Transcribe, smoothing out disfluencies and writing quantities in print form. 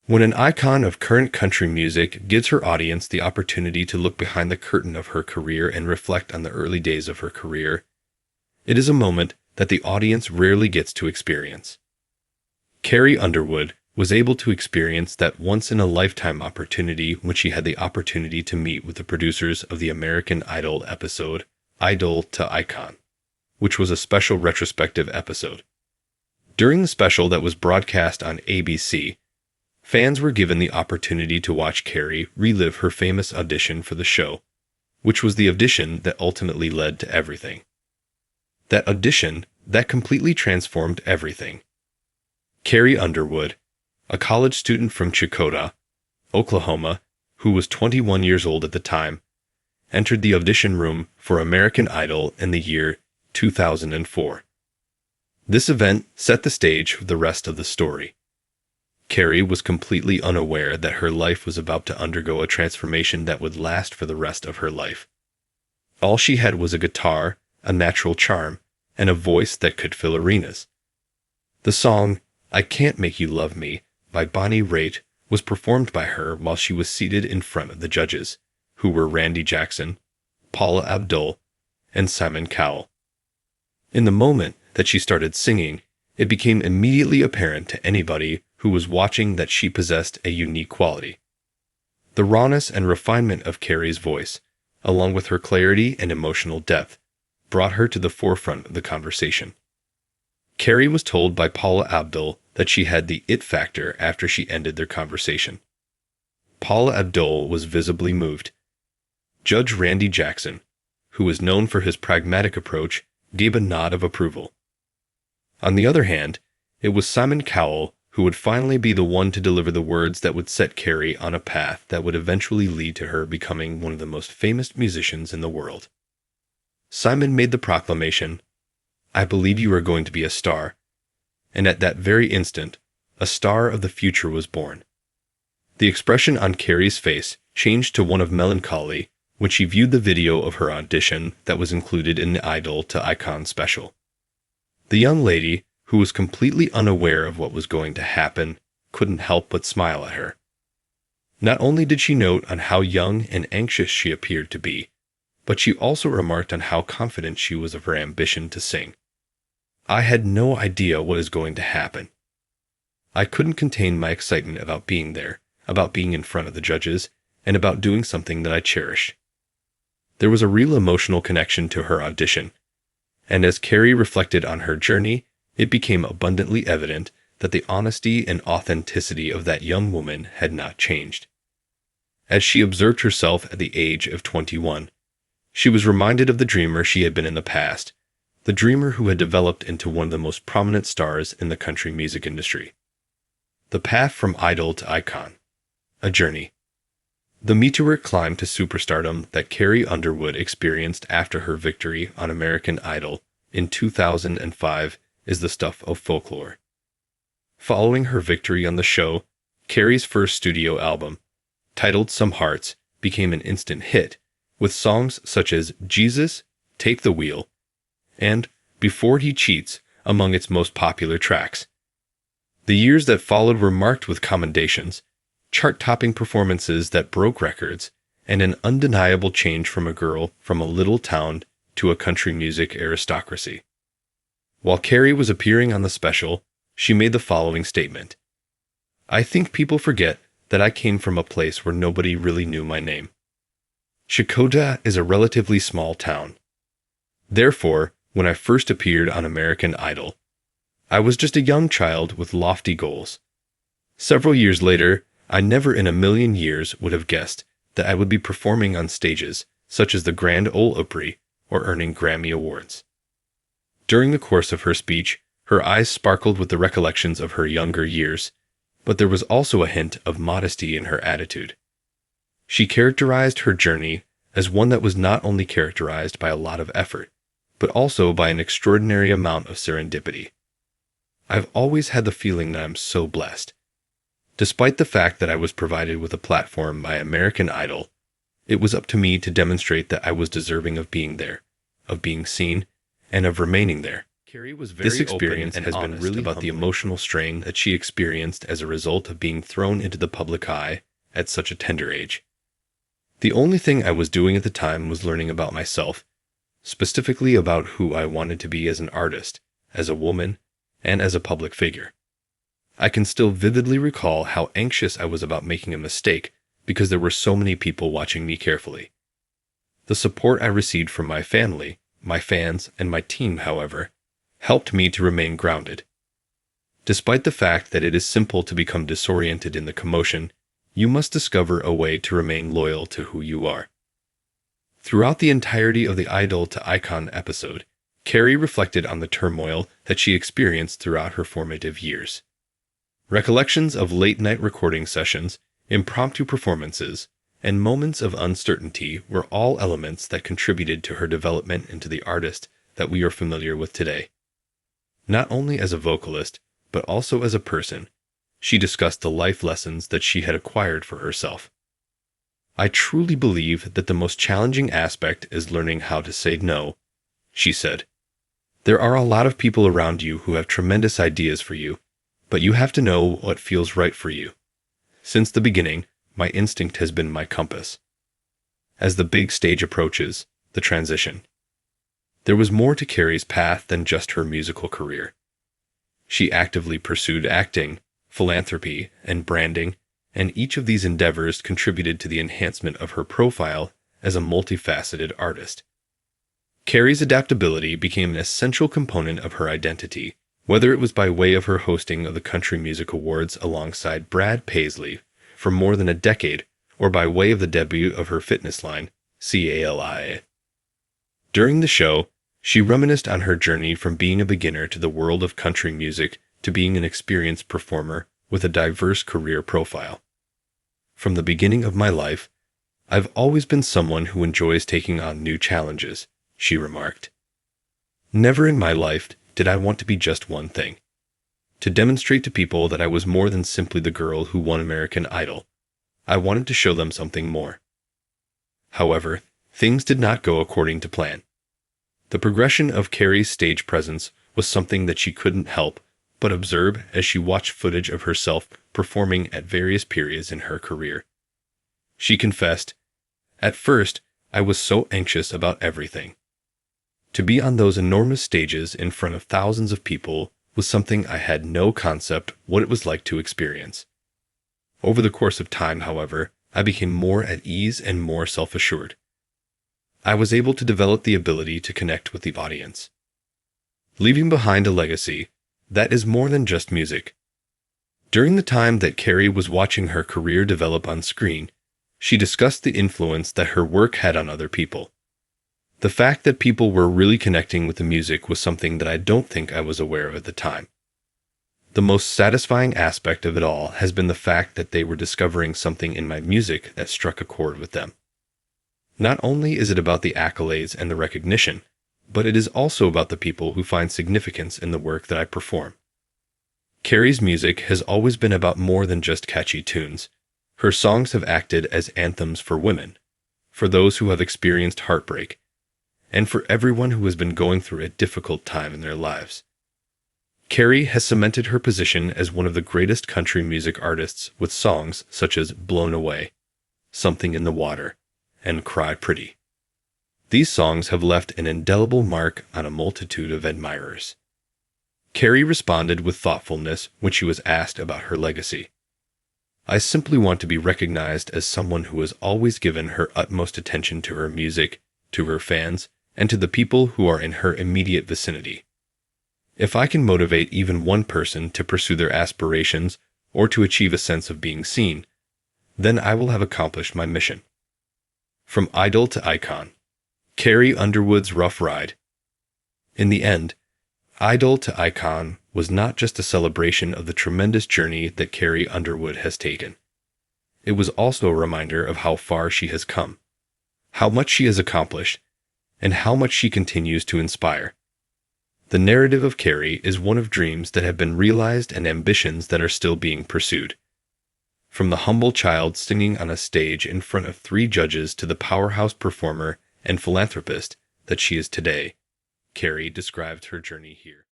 When an icon of current country music gives her audience the opportunity to look behind the curtain of her career and reflect on the early days of her career, it is a moment that the audience rarely gets to experience. Carrie Underwood was able to experience that once-in-a-lifetime opportunity when she had the opportunity to meet with the producers of the American Idol episode, Idol to Icon, which was a special retrospective episode. During the special that was broadcast on ABC, fans were given the opportunity to watch Carrie relive her famous audition for the show, which was the audition that ultimately led to everything. That audition that completely transformed everything. Carrie Underwood, a college student from Chicota, Oklahoma, who was 21 years old at the time, entered the audition room for American Idol in the year 2004. This event set the stage for the rest of the story. Carrie was completely unaware that her life was about to undergo a transformation that would last for the rest of her life. All she had was a guitar, a natural charm, and a voice that could fill arenas. The song, I Can't Make You Love Me, by Bonnie Raitt, was performed by her while she was seated in front of the judges, who were Randy Jackson, Paula Abdul, and Simon Cowell. In the moment that she started singing, it became immediately apparent to anybody who was watching that she possessed a unique quality. The rawness and refinement of Carrie's voice, along with her clarity and emotional depth, brought her to the forefront of the conversation. Carrie was told by Paula Abdul that she had the it factor after she ended their conversation. Paula Abdul was visibly moved. Judge Randy Jackson, who was known for his pragmatic approach, gave a nod of approval. On the other hand, it was Simon Cowell who would finally be the one to deliver the words that would set Carrie on a path that would eventually lead to her becoming one of the most famous musicians in the world. Simon made the proclamation, I believe you are going to be a star. And at that very instant, a star of the future was born. The expression on Carrie's face changed to one of melancholy when she viewed the video of her audition that was included in the Idol to Icon special. The young lady, who was completely unaware of what was going to happen, couldn't help but smile at her. Not only did she note on how young and anxious she appeared to be, but she also remarked on how confident she was of her ambition to sing. I had no idea what is going to happen. I couldn't contain my excitement about being there, about being in front of the judges, and about doing something that I cherished. There was a real emotional connection to her audition, and as Carrie reflected on her journey, it became abundantly evident that the honesty and authenticity of that young woman had not changed. As she observed herself at the age of 21, she was reminded of the dreamer she had been in the past, the dreamer who had developed into one of the most prominent stars in the country music industry. The path from idol to icon. A journey. The meteoric climb to superstardom that Carrie Underwood experienced after her victory on American Idol in 2005 is the stuff of folklore. Following her victory on the show, Carrie's first studio album, titled Some Hearts, became an instant hit, with songs such as Jesus, Take the Wheel, and Before He Cheats among its most popular tracks. The years that followed were marked with commendations, chart-topping performances that broke records, and an undeniable change from a girl from a little town to a country music aristocracy. While Carrie was appearing on the special, she made the following statement. I think people forget that I came from a place where nobody really knew my name. Chicota is a relatively small town. Therefore, when I first appeared on American Idol, I was just a young child with lofty goals. Several years later, I never in a million years would have guessed that I would be performing on stages such as the Grand Ole Opry or earning Grammy Awards. During the course of her speech, her eyes sparkled with the recollections of her younger years, but there was also a hint of modesty in her attitude. She characterized her journey as one that was not only characterized by a lot of effort, but also by an extraordinary amount of serendipity. I've always had the feeling that I'm so blessed. Despite the fact that I was provided with a platform by American Idol, it was up to me to demonstrate that I was deserving of being there, of being seen, and of remaining there. This experience has been really about the emotional strain that she experienced as a result of being thrown into the public eye at such a tender age. The only thing I was doing at the time was learning about myself, specifically about who I wanted to be as an artist, as a woman, and as a public figure. I can still vividly recall how anxious I was about making a mistake because there were so many people watching me carefully. The support I received from my family, my fans, and my team, however, helped me to remain grounded. Despite the fact that it is simple to become disoriented in the commotion, you must discover a way to remain loyal to who you are. Throughout the entirety of the Idol to Icon episode, Carrie reflected on the turmoil that she experienced throughout her formative years. Recollections of late-night recording sessions, impromptu performances, and moments of uncertainty were all elements that contributed to her development into the artist that we are familiar with today. Not only as a vocalist, but also as a person, she discussed the life lessons that she had acquired for herself. "I truly believe that the most challenging aspect is learning how to say no," she said. "There are a lot of people around you who have tremendous ideas for you, but you have to know what feels right for you. Since the beginning, my instinct has been my compass." As the big stage approaches, the transition. There was more to Carrie's path than just her musical career. She actively pursued acting, philanthropy, and branding, and each of these endeavors contributed to the enhancement of her profile as a multifaceted artist. Carrie's adaptability became an essential component of her identity, whether it was by way of her hosting of the Country Music Awards alongside Brad Paisley for more than a decade, or by way of the debut of her fitness line, CALI. During the show, she reminisced on her journey from being a beginner to the world of country music to being an experienced performer with a diverse career profile. "From the beginning of my life, I've always been someone who enjoys taking on new challenges," she remarked. "Never in my life did I want to be just one thing. To demonstrate to people that I was more than simply the girl who won American Idol, I wanted to show them something more." However, things did not go according to plan. The progression of Carrie's stage presence was something that she couldn't help but observe as she watched footage of herself performing at various periods in her career. She confessed, "At first, I was so anxious about everything. To be on those enormous stages in front of thousands of people was something I had no concept what it was like to experience. Over the course of time, however, I became more at ease and more self-assured. I was able to develop the ability to connect with the audience." Leaving behind a legacy, that is more than just music. During the time that Carrie was watching her career develop on screen, she discussed the influence that her work had on other people. The fact that people were really connecting with the music was something that I don't think I was aware of at the time. The most satisfying aspect of it all has been the fact that they were discovering something in my music that struck a chord with them. Not only is it about the accolades and the recognition, but it is also about the people who find significance in the work that I perform. Carrie's music has always been about more than just catchy tunes. Her songs have acted as anthems for women, for those who have experienced heartbreak, and for everyone who has been going through a difficult time in their lives. Carrie has cemented her position as one of the greatest country music artists with songs such as Blown Away, Something in the Water, and Cry Pretty. These songs have left an indelible mark on a multitude of admirers. Carrie responded with thoughtfulness when she was asked about her legacy. "I simply want to be recognized as someone who has always given her utmost attention to her music, to her fans, and to the people who are in her immediate vicinity. If I can motivate even one person to pursue their aspirations or to achieve a sense of being seen, then I will have accomplished my mission." From Idol to Icon, Carrie Underwood's rough ride. In the end, Idol to Icon was not just a celebration of the tremendous journey that Carrie Underwood has taken. It was also a reminder of how far she has come, how much she has accomplished, and how much she continues to inspire. The narrative of Carrie is one of dreams that have been realized and ambitions that are still being pursued. From the humble child singing on a stage in front of 3 judges to the powerhouse performer and philanthropist that she is today, Carrie described her journey here.